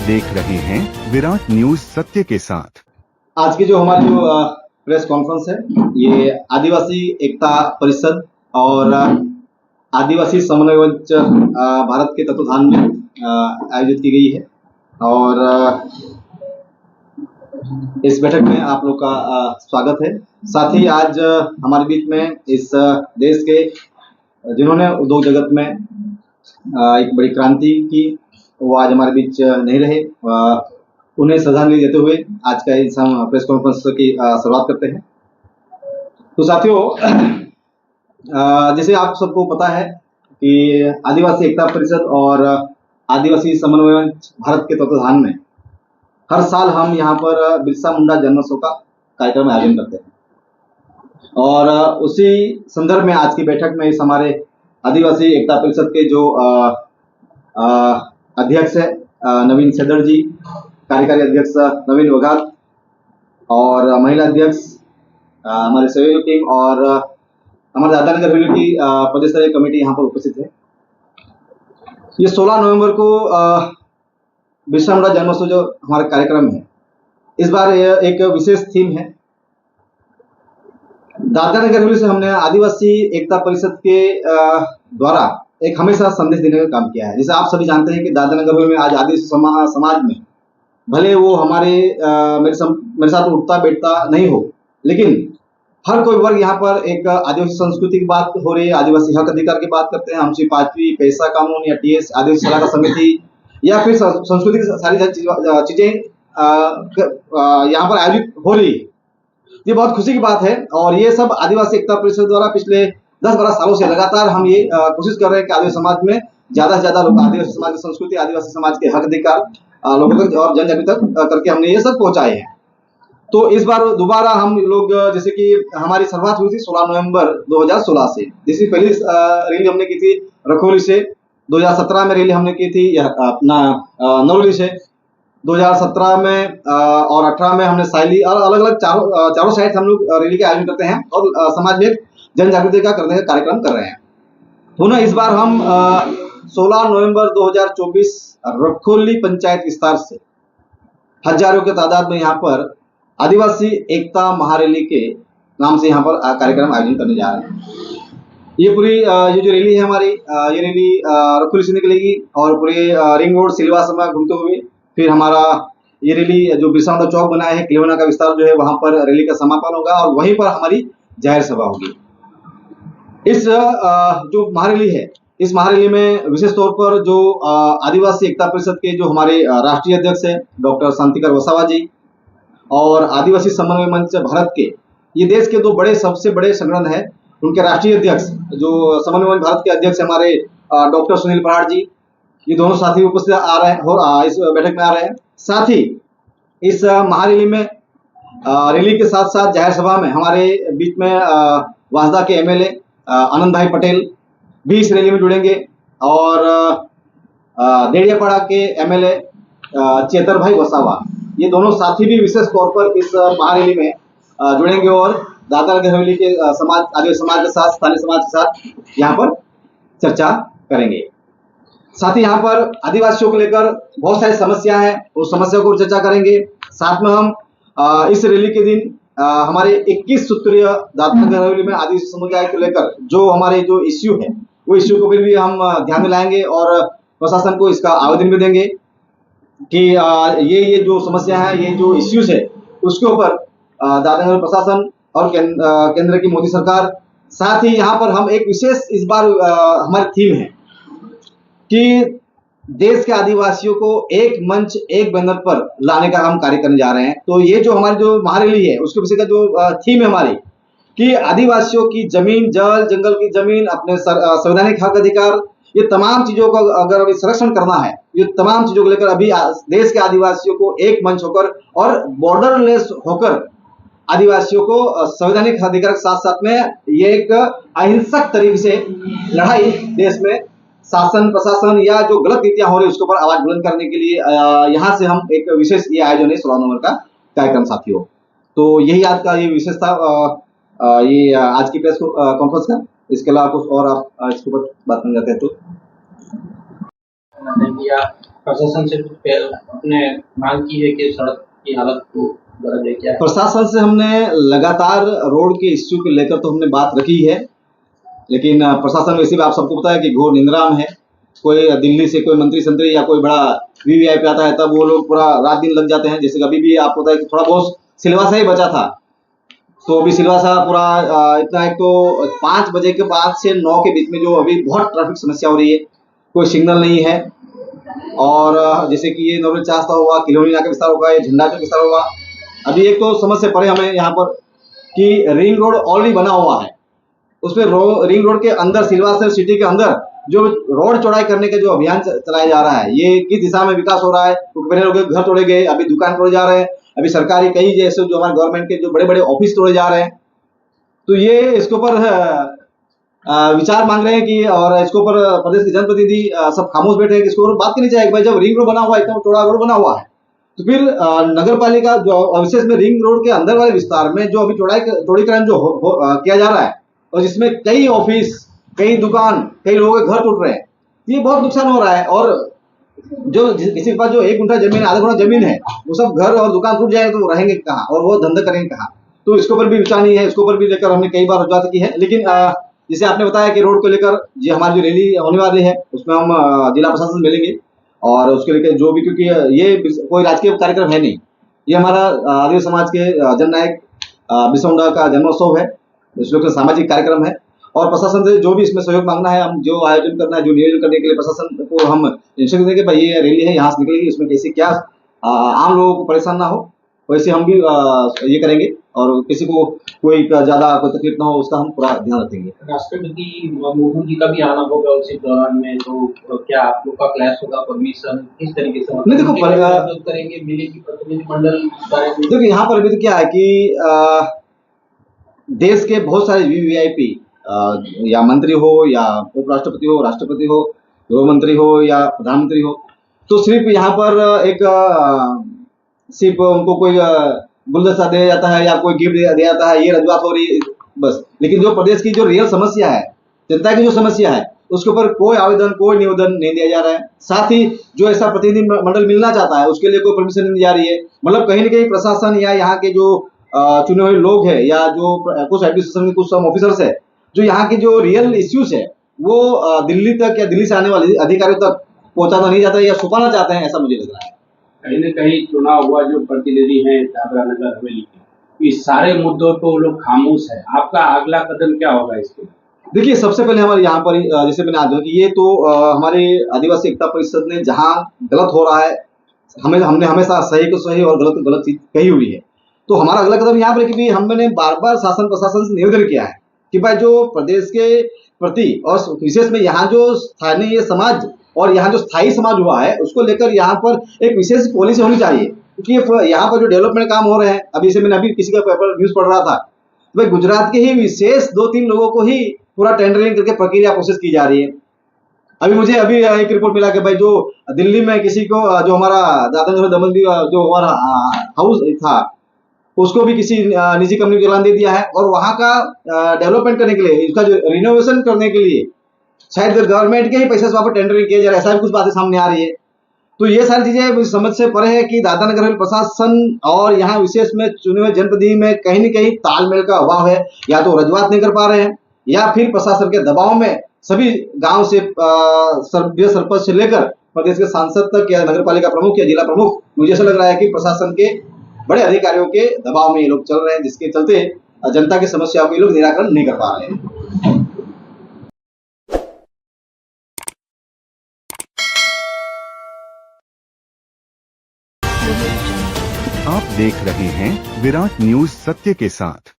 देख रहे हैं विराट न्यूज सत्य के साथ। आज की जो हमारी जो प्रेस कॉन्फ्रेंस है, ये आदिवासी एकता परिषद और आदिवासी समन्वय मंच भारत के तत्वाधान में आयोजित की गई है। और इस बैठक में आप लोग का स्वागत है। साथ ही आज हमारे बीच में इस देश के जिन्होंने उद्योग जगत में एक बड़ी क्रांति की, वो आज हमारे बीच नहीं रहे। उन्हें श्रद्धांजलि देते हुए आज का इस हम प्रेस कॉन्फ्रेंस की शुरुआत करते हैं। तो साथियों, जैसे आप सबको पता है कि आदिवासी एकता परिषद और आदिवासी समन्वय मंच भारत के तत्वाधान में हर साल हम यहाँ पर बिरसा मुंडा जन्मोत्सव का कार्यक्रम आयोजन करते हैं। और उसी संदर्भ में आज की बैठक में इस हमारे आदिवासी एकता परिषद के जो अध्यक्ष है नवीन सेदर जी, कार्यकारी अध्यक्ष नवीन वघाल और महिला अध्यक्ष हमारे सहयोगी टीम और हमारे दादानगर हवेली की प्रदेश स्तरीय कमेटी यहाँ पर उपस्थित है। ये 16 नवंबर को बिरसा मुंडा जन्मोत्सव जो हमारा कार्यक्रम है, इस बार एक विशेष थीम है। दादानगर हवेली से हमने आदिवासी एकता परिषद के द्वारा एक हमेशा संदेश देने का काम किया है। जैसे आप सभी जानते हैं कि दादानगर हवेली में आज आदिवासी समाज में भले वो हमारे मेरे साथ उठता बैठता नहीं हो, लेकिन हर कोई वर्ग यहाँ पर एक आदिवासी संस्कृति की बात हो रही है, आदिवासी हक अधिकार की बात करते हैं। हमसे 5वीं पैसा कानून या टीएस आदिवासी सलाहकार समिति या फिर संस्कृति की सारी चीजें यहाँ पर आयोजित हो रही है। ये बहुत खुशी की बात है। और ये सब आदिवासी एकता परिषद द्वारा पिछले 10-12 सालों से लगातार हम ये कोशिश कर रहे हैं कि आदिवासी समाज में ज्यादा से ज्यादा लोग आदिवासी समाज की संस्कृति, आदिवासी समाज के हक अधिकार लोगों तक और जन जागृति तक करके हमने ये सब पहुंचाए हैं। तो इस बार दोबारा हम लोग, जैसे कि हमारी शुरुआत हुई थी 16 नवंबर 2016 से, जिसकी पहली रैली हमने की थी रखोली से। 2017 में रैली हमने की थी अपना नौली से। 2017 में और 18 में हमने साइली और अलग अलग चारों साइड हम लोग रैली के आयोजन करते हैं और समाज में जन जागृति का करने का कार्यक्रम कर रहे हैं। पुनः इस बार हम 16 नवंबर 2024 रखोली पंचायत विस्तार से हजारों के तादाद में यहाँ पर आदिवासी एकता महारैली के नाम से यहाँ पर कार्यक्रम आयोजन करने जा रहे हैं। ये पूरी ये जो रैली है हमारी, ये रैली रखोली से निकलेगी और पूरे रिंग रोड सिलवासा में घूमते हुए फिर हमारा ये रैली जो बिरसा मुंडा चौक बना है, किलोना का विस्तार जो है, वहां पर रैली का समापन होगा और वहीं पर हमारी जाहिर सभा होगी। इस जो महारैली है, इस महारैली में विशेष तौर पर जो आदिवासी एकता परिषद के जो हमारे राष्ट्रीय अध्यक्ष है डॉक्टर शांतिकर वसावा जी और आदिवासी समन्वय मंच भारत के, ये देश के दो बड़े सबसे बड़े संगठन है, उनके राष्ट्रीय अध्यक्ष जो समन्वय मंच भारत के अध्यक्ष हमारे डॉक्टर सुनील पहाड़ जी, ये दोनों साथी उपस्थित आ रहे हैं, इस बैठक में आ रहे हैं। साथ ही इस महारैली में रैली के साथ साथ जाहिर सभा में हमारे बीच में वासदा के एमएलए आनंद भाई पटेल भी इस रैली में जुड़ेंगे और देड़ियापाड़ा के एमएलए चेतर भाई वसावा, ये दोनों साथी भी विशेष तौर पर इस महारैली में जुड़ेंगे और दादानगर हवेली के समाज, आदिवासी समाज के साथ, स्थानीय समाज के साथ यहाँ पर चर्चा करेंगे। साथ ही यहाँ पर आदिवासियों को लेकर बहुत सारी समस्या है, उस समस्या को चर्चा करेंगे। साथ में हम इस रैली के दिन हमारे 21 सूत्रीय दादानगर हवेली में आदिवासी समुदाय को लेकर जो हमारे जो इश्यू है, वो इश्यू को भी हम ध्यान में लाएंगे और प्रशासन को इसका आवेदन भी देंगे कि ये जो समस्या है, ये जो इश्यूज है, उसके ऊपर दादानगर प्रशासन और केंद्र की मोदी सरकार, साथ ही यहाँ पर हम एक विशेष इस बार हमारी थीम है कि देश के आदिवासियों को एक मंच, एक बैनर पर लाने का हम कार्य करने जा रहे हैं। तो ये जो हमारी जो महारैली है, उसके पीछे का जो थीम है हमारी कि आदिवासियों की जमीन, जल जंगल की जमीन, अपने संवैधानिक हक अधिकार, ये तमाम चीजों को अगर अभी संरक्षण करना है, ये तमाम चीजों को लेकर अभी देश के आदिवासियों को एक मंच होकर और बॉर्डरलेस होकर आदिवासियों को संवैधानिक अधिकार के साथ साथ में ये एक अहिंसक तरीके से लड़ाई देश में शासन प्रशासन या जो गलत नीतियां हो रही है उसके ऊपर आवाज बुलंद करने के लिए यहाँ से हम एक विशेष ये आयोजन है 16 नवंबर का कार्यक्रम साथियों। तो यही आज का ये विशेष था, ये आज की प्रेस कॉन्फ्रेंस का। इसके अलावा कुछ और आप इसके ऊपर बात करना चाहते हैं तो प्रशासन से अपने मांग की है कि सड़क की हालत को बदले क्या है? प्रशासन से हमने लगातार रोड के इश्यू को लेकर तो हमने बात रखी है, लेकिन प्रशासन वैसे भी आप सबको पता है कि घोर निंद्रा में है। कोई दिल्ली से कोई मंत्री संतरी या कोई बड़ा वीवीआईपी आता है तब वो लोग पूरा रात दिन लग जाते हैं। जैसे अभी भी आपको पता है कि थोड़ा बहुत सिलवासा ही बचा था, तो अभी सिलवासा पूरा इतना, एक तो 5 बजे के बाद से 9 के बीच में जो अभी बहुत ट्रैफिक समस्या हो रही है, कोई सिग्नल नहीं है। और जैसे कि ये नॉर्मल चास्ता हुआ, किलोनी नाका विस्तार होगा, ये झंडा चौक विस्तार होगा। अभी एक तो समझ से परे हमें यहाँ पर कि रिंग रोड ऑलरेडी बना हुआ है, उसमें रिंग रोड के अंदर सिलवासा सिटी के अंदर जो रोड चौड़ाई करने का जो अभियान चलाया जा रहा है, ये किस दिशा में विकास हो रहा है। क्योंकि पहले लोग घर तोड़े गए, अभी दुकान तोड़े जा रहे हैं, अभी सरकारी कई जैसे जो हमारे गवर्नमेंट के जो बड़े बड़े ऑफिस तोड़े जा रहे हैं। तो ये इसके ऊपर विचार मांग रहे हैं कि, और इसके ऊपर प्रदेश के जनप्रतिनिधि सब खामोश बैठे हैं कि इसके ऊपर बात करनी चाहिए। भाई जब रिंग रोड बना हुआ है, इतना चौड़ा रोड बना हुआ है, तो फिर नगर पालिका जो विशेष में रिंग रोड के अंदर वाले विस्तार में जो अभी चौड़ीकरण जो किया जा रहा है, और जिसमें कई ऑफिस, कई दुकान, कई लोगों के घर टूट रहे हैं, ये बहुत नुकसान हो रहा है। और जो किसी के पास जो 1 गुंठा जमीन, आधा गुंठा जमीन है, वो सब घर और दुकान टूट जाएंगे तो वो रहेंगे कहाँ और वो धंधा करेंगे कहाँ। तो इसके ऊपर भी विचार नहीं है, इसके ऊपर भी लेकर हमने कई बार रजूआत की है। लेकिन जैसे आपने बताया कि रोड को लेकर जो हमारी जो रैली होने वाली है, उसमें हम जिला प्रशासन से मिलेंगे और उसके लेकर जो भी, क्योंकि ये कोई राजकीय कार्यक्रम है नहीं, ये हमारा आदिवासी समाज के जननायक बिरसा मुंडा का जन्मोत्सव है, इसलिए सामाजिक कार्यक्रम है। और प्रशासन से जो भी इसमें सहयोग मांगना है, हम जो आयोजन करना है, जो नियोजन करने के लिए प्रशासन को हम इंस्ट्रक्शन देंगे, भाई ये रैली है, यहाँ से निकलेगी, इसमें कैसे क्या आम लोगों को परेशान ना हो, वैसे हम भी ये करेंगे और किसी को कोई ज्यादा कोई तकलीफ ना हो, उसका हम पूरा ध्यान रखेंगे। राष्ट्रपति मुर्मू जी का भी आना होगा उसी दौरान में, तो क्या आप लोग का क्लैश होगा? परमिशन किस तरीके से नहीं, देखो करेंगे, मिलेगी प्रतिनिधिमंडल? देखो यहाँ पर अभी तो क्या है कि देश के बहुत सारे वीवीआईपी या मंत्री हो या उपराष्ट्रपति हो, राष्ट्रपति हो, गृह मंत्री हो या प्रधानमंत्री हो, तो सिर्फ यहाँ पर एक सिर्फ उनको कोई गुलदस्ता दिया जाता है या कोई गिफ्ट दिया जाता है, ये रजूआत हो रही है बस। लेकिन जो प्रदेश की जो रियल समस्या है, जनता की जो समस्या है, उसके ऊपर कोई आवेदन, कोई निवेदन नहीं दिया जा रहा है। साथ ही जो ऐसा प्रतिनिधि मंडल मिलना चाहता है, उसके लिए कोई परमिशन नहीं दी जा रही है। मतलब कहीं ना कहीं प्रशासन या यहाँ के जो चुने हुए लोग हैं या जो कुछ एडमिनिस्ट्रेशन के कुछ ऑफिसर्स है, जो यहाँ के जो रियल इश्यूज है, वो दिल्ली तक या दिल्ली से आने वाले अधिकारियों तक पहुंचाना नहीं चाहता या छुपाना चाहते हैं, ऐसा मुझे लग रहा है। कहीं न कहीं चुनाव हुआ जो प्रतिनिधि हैं दादरा नगर हवेली के, इस सारे मुद्दों पर वो लोग खामोश है। आपका अगला कदम क्या होगा इसके? देखिए, सबसे पहले हमारे यहाँ पर जैसे मैंने आज ये तो हमारे आदिवासी एकता परिषद ने जहाँ गलत हो रहा है, हमने हमेशा सही को सही और गलत को गलत चीज कही हुई है। तो हमारा अगला कदम यहाँ पर है कि हमने बार बार शासन प्रशासन से निवेदन किया है कि भाई जो प्रदेश के प्रति और विशेष में यहाँ जो स्थानीय समाज और यहाँ जो स्थायी समाज हुआ है, उसको लेकर यहाँ पर एक विशेष पॉलिसी होनी चाहिए। क्योंकि यहाँ पर जो डेवलपमेंट काम हो रहे हैं, अभी से मैंने अभी किसी का पेपर न्यूज पढ़ रहा था, भाई गुजरात के ही विशेष 2-3 लोगों को ही पूरा टेंडरिंग करके प्रक्रिया प्रोसेस की जा रही है। मुझे अभी एक रिपोर्ट मिला कि भाई जो दिल्ली में किसी को जो हमारा दादरा दमन जो हमारा हाउस था, उसको भी किसी निजी कंपनी को चलान दे दिया है। और वहां का डेवलपमेंट करने के लिए, इसका जो रिनोवेशन करने के लिए शायद गवर्नमेंट के ही पैसे से वहां पर टेंडरिंग किया जा रहा है, ऐसा भी कुछ बातें सामने आ रही है। तो ये सारी चीजें समझ से परे है कि दादरा नगर हवेली प्रशासन और यहाँ विशेष में चुने हुए जनप्रतिनिधि में कहीं न कहीं तालमेल का अभाव है। या तो रजूआत नहीं कर पा रहे हैं, या फिर प्रशासन के दबाव में सभी गांव से सभ्य सरपंच से लेकर प्रदेश के सांसद तक या नगर पालिका प्रमुख या जिला प्रमुख, मुझे ऐसा लग रहा है कि प्रशासन के बड़े अधिकारियों के दबाव में ये लोग चल रहे हैं, जिसके चलते जनता की समस्याओं को ये लोग निराकरण नहीं कर पा रहे हैं। आप देख रहे हैं विराट न्यूज सत्य के साथ।